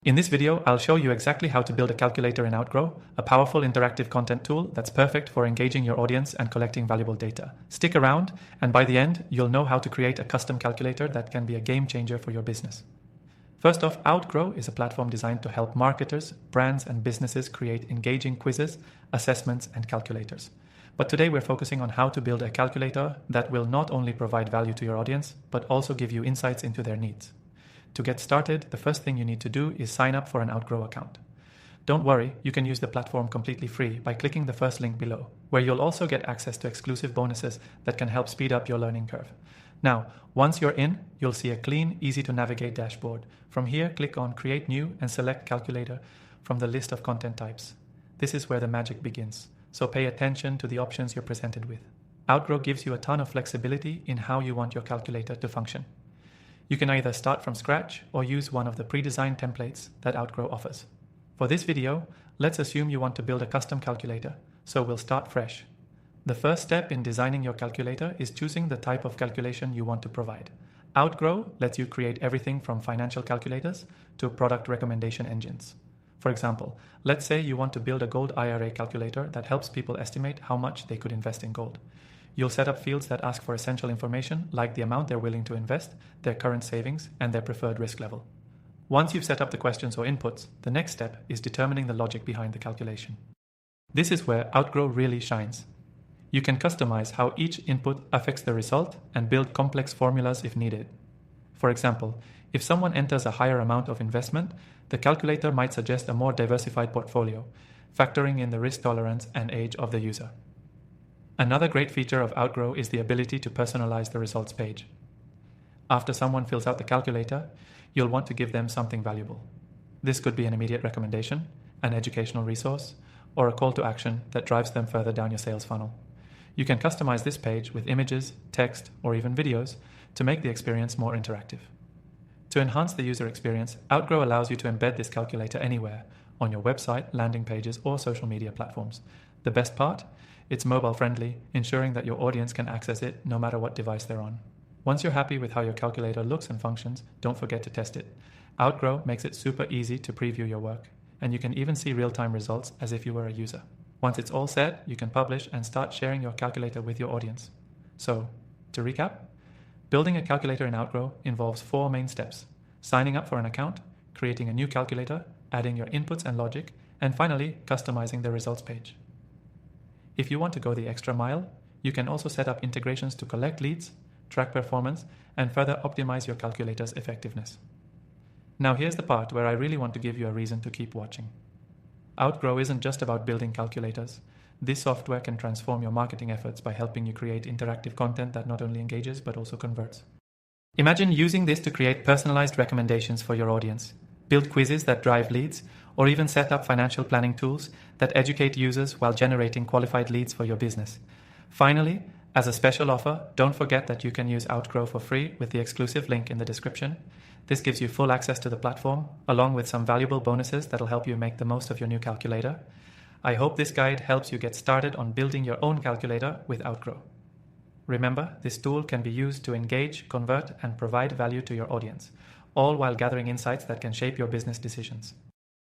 In this video, I'll show you exactly how to build a calculator in Outgrow, a powerful interactive content tool that's perfect for engaging your audience and collecting valuable data. Stick around, and by the end, you'll know how to create a custom calculator that can be a game changer for your business. First off, Outgrow is a platform designed to help marketers, brands, and businesses create engaging quizzes, assessments, and calculators. But today we're focusing on how to build a calculator that will not only provide value to your audience, but also give you insights into their needs. To get started, the first thing you need to do is sign up for an Outgrow account. Don't worry, you can use the platform completely free by clicking the first link below, where you'll also get access to exclusive bonuses that can help speed up your learning curve. Now, once you're in, you'll see a clean, easy-to-navigate dashboard. From here, click on Create New and select Calculator from the list of content types. This is where the magic begins, so pay attention to the options you're presented with. Outgrow gives you a ton of flexibility in how you want your calculator to function. You can either start from scratch or use one of the pre-designed templates that Outgrow offers. For this video, let's assume you want to build a custom calculator, so we'll start fresh. The first step in designing your calculator is choosing the type of calculation you want to provide. Outgrow lets you create everything from financial calculators to product recommendation engines. For example, let's say you want to build a gold IRA calculator that helps people estimate how much they could invest in gold. You'll set up fields that ask for essential information like the amount they're willing to invest, their current savings, and their preferred risk level. Once you've set up the questions or inputs, the next step is determining the logic behind the calculation. This is where Outgrow really shines. You can customize how each input affects the result and build complex formulas if needed. For example, if someone enters a higher amount of investment, the calculator might suggest a more diversified portfolio, factoring in the risk tolerance and age of the user. Another great feature of Outgrow is the ability to personalize the results page. After someone fills out the calculator, you'll want to give them something valuable. This could be an immediate recommendation, an educational resource, or a call to action that drives them further down your sales funnel. You can customize this page with images, text, or even videos to make the experience more interactive. To enhance the user experience, Outgrow allows you to embed this calculator anywhere, on your website, landing pages, or social media platforms. The best part? It's mobile friendly, ensuring that your audience can access it no matter what device they're on. Once you're happy with how your calculator looks and functions, don't forget to test it. Outgrow makes it super easy to preview your work, and you can even see real-time results as if you were a user. Once it's all set, you can publish and start sharing your calculator with your audience. So, to recap, building a calculator in Outgrow involves 4 main steps: signing up for an account, creating a new calculator, adding your inputs and logic, and finally, customizing the results page. If you want to go the extra mile, you can also set up integrations to collect leads, track performance, and further optimize your calculator's effectiveness. Now here's the part where I really want to give you a reason to keep watching. Outgrow isn't just about building calculators. This software can transform your marketing efforts by helping you create interactive content that not only engages but also converts. Imagine using this to create personalized recommendations for your audience, build quizzes that drive leads, or even set up financial planning tools that educate users while generating qualified leads for your business. Finally, as a special offer, don't forget that you can use Outgrow for free with the exclusive link in the description. This gives you full access to the platform, along with some valuable bonuses that'll help you make the most of your new calculator. I hope this guide helps you get started on building your own calculator with Outgrow. Remember, this tool can be used to engage, convert, and provide value to your audience, all while gathering insights that can shape your business decisions.